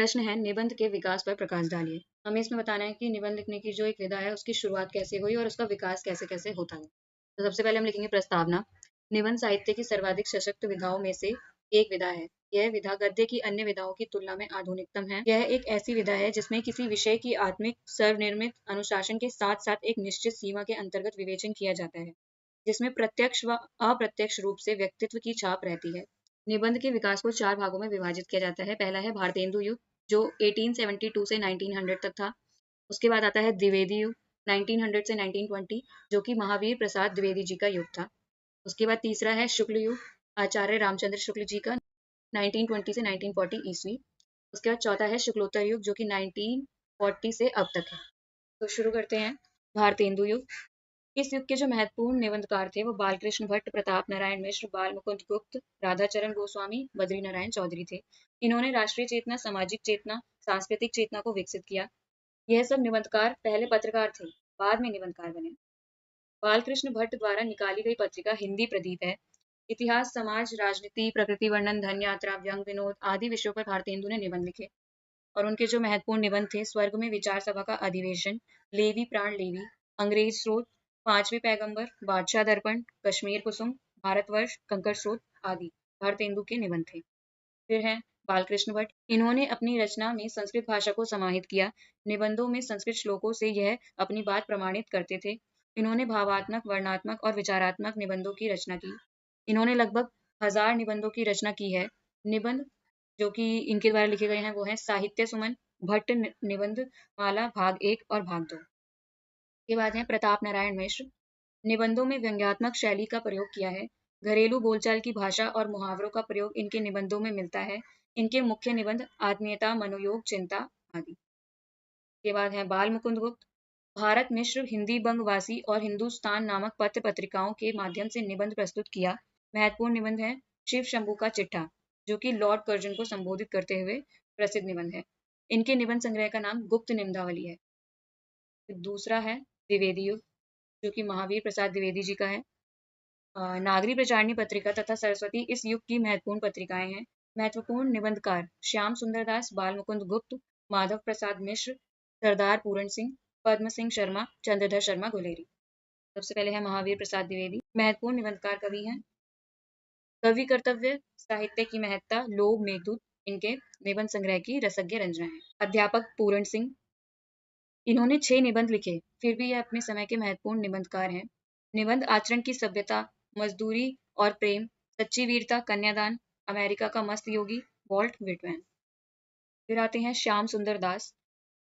प्रश्न है निबंध के विकास पर प्रकाश डालिए। हमें इसमें बताना है कि निबंध लिखने की जो एक विधा है उसकी शुरुआत कैसे हुई और उसका विकास कैसे कैसे होता है। तो सबसे पहले हम लिखेंगे प्रस्तावना। निबंध साहित्य की सर्वाधिक सशक्त विधाओं में से एक विधा है। यह विधा गद्य की अन्य विधाओं की तुलना में आधुनिकतम है। यह एक ऐसी विधा है जिसमें किसी विषय की आत्मिक स्वनिर्मित अनुशासन के साथ साथ एक निश्चित सीमा के अंतर्गत विवेचन किया जाता है, जिसमें प्रत्यक्ष व अप्रत्यक्ष रूप से व्यक्तित्व की छाप रहती है। निबंध के विकास को चार भागों में विभाजित किया जाता है। पहला है भारतेंदु युग, जो 1872 से 1900 तक था। उसके बाद आता है द्विवेदी युग, 1900 से 1920, जो कि महावीर प्रसाद द्विवेदी जी का युग था। उसके बाद तीसरा है शुक्ल युग, आचार्य रामचंद्र शुक्ल जी का, 1920 से 1940 ईस्वी। उसके बाद चौथा है शुक्लोत्तर युग, जो कि 1940 से अब तक है। तो शुरू करते हैं भारतेंदु युग। इस युग के जो महत्वपूर्ण निबंधकार थे वो बालकृष्ण भट्ट, प्रताप नारायण मिश्र, बाल मुकुंद गुप्त, राधाचरण गोस्वामी, बद्री नारायण चौधरी थे। इन्होंने राष्ट्रीय चेतना, सामाजिक चेतना, सांस्कृतिक चेतना को विकसित किया। यह सब निबंधकार पहले पत्रकार थे, बाद में निबंधकार बने। बालकृष्ण भट्ट द्वारा निकाली गई पत्रिका हिंदी प्रदीप है। इतिहास, समाज, राजनीति, प्रकृति वर्णन, धन यात्रा, व्यंग, विनोद आदि विषयों पर भारतेंदु ने निबंध लिखे। और उनके जो महत्वपूर्ण निबंध थे स्वर्ग में विचार सभा का अधिवेशन, लेवी प्राण लेवी, अंग्रेज स्रोत, पांचवें पैगंबर, बादशाह दर्पण, कश्मीर कुसुम, भारतवर्ष, कंकड़ स्रोत आदि भारतेंदु के निबंध थे। फिर है बालकृष्ण भट्ट। इन्होंने अपनी रचना में संस्कृत भाषा को समाहित किया। निबंधों में संस्कृत श्लोकों से यह अपनी बात प्रमाणित करते थे। इन्होंने भावात्मक, वर्णात्मक और विचारात्मक निबंधों की रचना की। इन्होंने लगभग 1000 निबंधों की रचना की है। निबंध जो कि इनके द्वारा लिखे गए हैं वो हैं साहित्य सुमन, भट्ट निबंध माला भाग 1 और भाग 2। के बाद है प्रताप नारायण मिश्र। निबंधों में व्यंग्यात्मक शैली का प्रयोग किया है। घरेलू बोलचाल की भाषा और मुहावरों का प्रयोग इनके निबंधों में मिलता है। इनके मुख्य निबंध आत्मीयता, मनोयोग, चिंता आदि। के बाद है बाल मुकुंद गुप्त। भारत मिश्र, हिंदी बंगवासी और हिंदुस्तान नामक पत्र पत्रिकाओं के माध्यम से निबंध प्रस्तुत किया। महत्वपूर्ण निबंध है शिव शंभू का चिट्ठा, जो कि लॉर्ड कर्जन को संबोधित करते हुए प्रसिद्ध निबंध है। इनके निबंध संग्रह का नाम गुप्त निबंधावली है। दूसरा है द्विवेदी युग, जो कि महावीर प्रसाद द्विवेदी जी का है। नागरी प्रचारणी पत्रिका तथा सरस्वती इस युग की महत्वपूर्ण पत्रिकाएं हैं। महत्वपूर्ण निबंधकार श्याम सुंदर दास, बाल मुकुंद गुप्त, माधव प्रसाद मिश्र, सरदार पूरण सिंह, पद्म सिंह शर्मा, चंद्रधर शर्मा गुलेरी। सबसे पहले है महावीर प्रसाद द्विवेदी। महत्वपूर्ण निबंधकार कवि हैं। कवि कर्तव्य, साहित्य की महत्ता, लोभ, मेघदूत इनके निबंध संग्रह की रसज्ञ रंजना है। अध्यापक पूरण सिंह। इन्होंने 6 निबंध लिखे, फिर भी यह अपने समय के महत्वपूर्ण निबंधकार हैं। निबंध आचरण की सभ्यता, मजदूरी और प्रेम, सच्ची वीरता, कन्यादान, अमेरिका का मस्त योगी, वॉल्ट व्हिटमैन। फिर आते हैं श्याम सुंदर दास।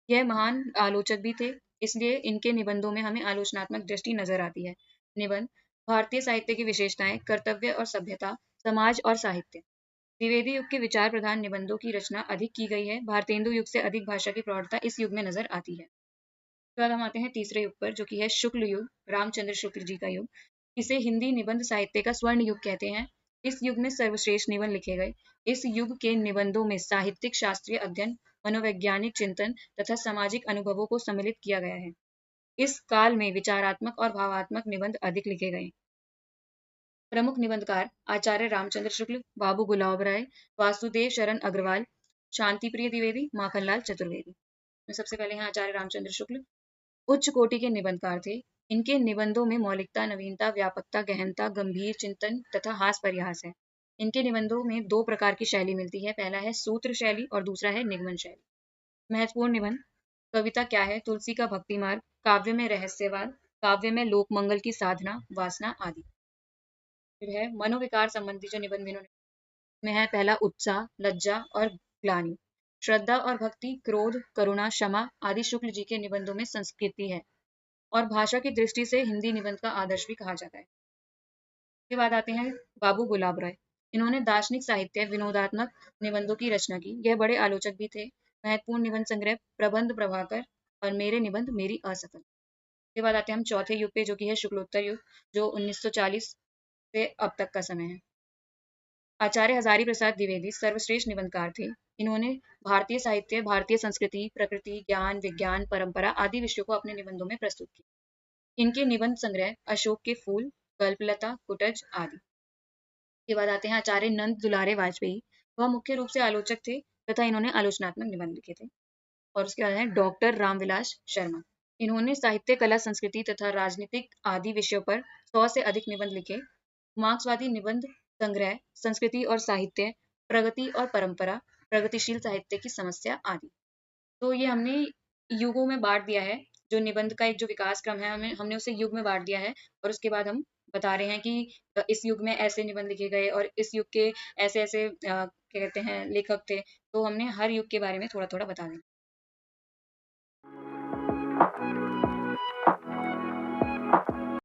यह महान आलोचक भी थे, इसलिए इनके निबंधों में हमें आलोचनात्मक दृष्टि नजर आती है। निबंध भारतीय साहित्य की विशेषताएं, कर्तव्य और सभ्यता, समाज और साहित्य। द्विवेदी युग के विचार प्रधान निबंधों की रचना अधिक की गई है। भारतेंदु युग से अधिक भाषा की प्रौढ़ता इस युग में नजर आती है। उसके बाद हम आते हैं तीसरे युग पर, जो कि है शुक्ल युग, रामचंद्र शुक्ल जी का युग। इसे हिंदी निबंध साहित्य का स्वर्ण युग कहते हैं। इस युग में सर्वश्रेष्ठ निबंध लिखे गए। इस युग के निबंधों में साहित्यिक शास्त्रीय अध्ययन, मनोवैज्ञानिक चिंतन तथा सामाजिक अनुभवों को सम्मिलित किया गया है। इस काल में विचारात्मक और भावात्मक निबंध अधिक लिखे गए। प्रमुख निबंधकार आचार्य रामचंद्र शुक्ल, बाबू गुलाब राय, वासुदेव शरण अग्रवाल, शांति प्रिय द्विवेदी, माखनलाल चतुर्वेदी। सबसे पहले हैं आचार्य रामचंद्र शुक्ल। उच्च कोटि के निबंधकार थे। इनके निबंधों में मौलिकता, नवीनता, व्यापकता, गहनता, गंभीर चिंतन तथा हास परिहास है। इनके निबंधों में 2 प्रकार की शैली मिलती है। पहला है सूत्र शैली और दूसरा है निगमन शैली। महत्वपूर्ण निबंध कविता क्या है, तुलसी का भक्ति मार्ग, काव्य में रहस्यवाद, काव्य में लोकमंगल की साधना, वासना आदि। फिर है मनोविकार संबंधी जो निबंध इन्होंने में है, पहला उत्साह, लज्जा और ग्लानि, श्रद्धा और भक्ति, क्रोध, करुणा, क्षमा आदि शुक्ल जी के निबंधों में संस्कृति है और भाषा की दृष्टि से हिंदी निबंध का आदर्श भी कहा जाता है। इसके बाद आते हैं बाबू गुलाब राय। इन्होंने दार्शनिक साहित्य, विनोदात्मक निबंधों की रचना की। यह बड़े आलोचक भी थे। महत्वपूर्ण निबंध संग्रह प्रबंध प्रभाकर और मेरे निबंध मेरी असफल। इसके बाद आते हैं हम चौथे युग पे, जो कि है शुक्लोत्तर युग, जो 1940 से अब तक का समय है। आचार्य हजारी प्रसाद द्विवेदी सर्वश्रेष्ठ निबंधकार थे। इन्होंने भारतीय साहित्य, भारतीय संस्कृति, प्रकृति, ज्ञान, विज्ञान, परंपरा आदि विषयों को अपने निबंधों में प्रस्तुत किया। इनके निबंध संग्रह अशोक के फूल, कल्पलता, कुटज आदि। के बाद आते हैं आचार्य नंद दुलारे वाजपेयी। वह मुख्य रूप से आलोचक थे। तथा इन्होंने आलोचनात्मक निबंध लिखे थे। और उसके बाद है डॉक्टर रामविलास शर्मा। इन्होंने साहित्य, कला, संस्कृति तथा राजनीतिक आदि विषयों पर 100 से अधिक निबंध लिखे। मार्क्सवादी निबंध संग्रह, संस्कृति और साहित्य, प्रगति और परंपरा, प्रगतिशील साहित्य की समस्या आदि। तो ये हमने युगों में बांट दिया है। जो निबंध का एक जो विकास क्रम है, हमें हमने उसे युग में बांट दिया है और उसके बाद हम बता रहे हैं कि इस युग में ऐसे निबंध लिखे गए और इस युग के ऐसे-ऐसे क्या कहते हैं लेखक थे। तो हमने हर युग के बारे में थोड़ा-थोड़ा बता दिया।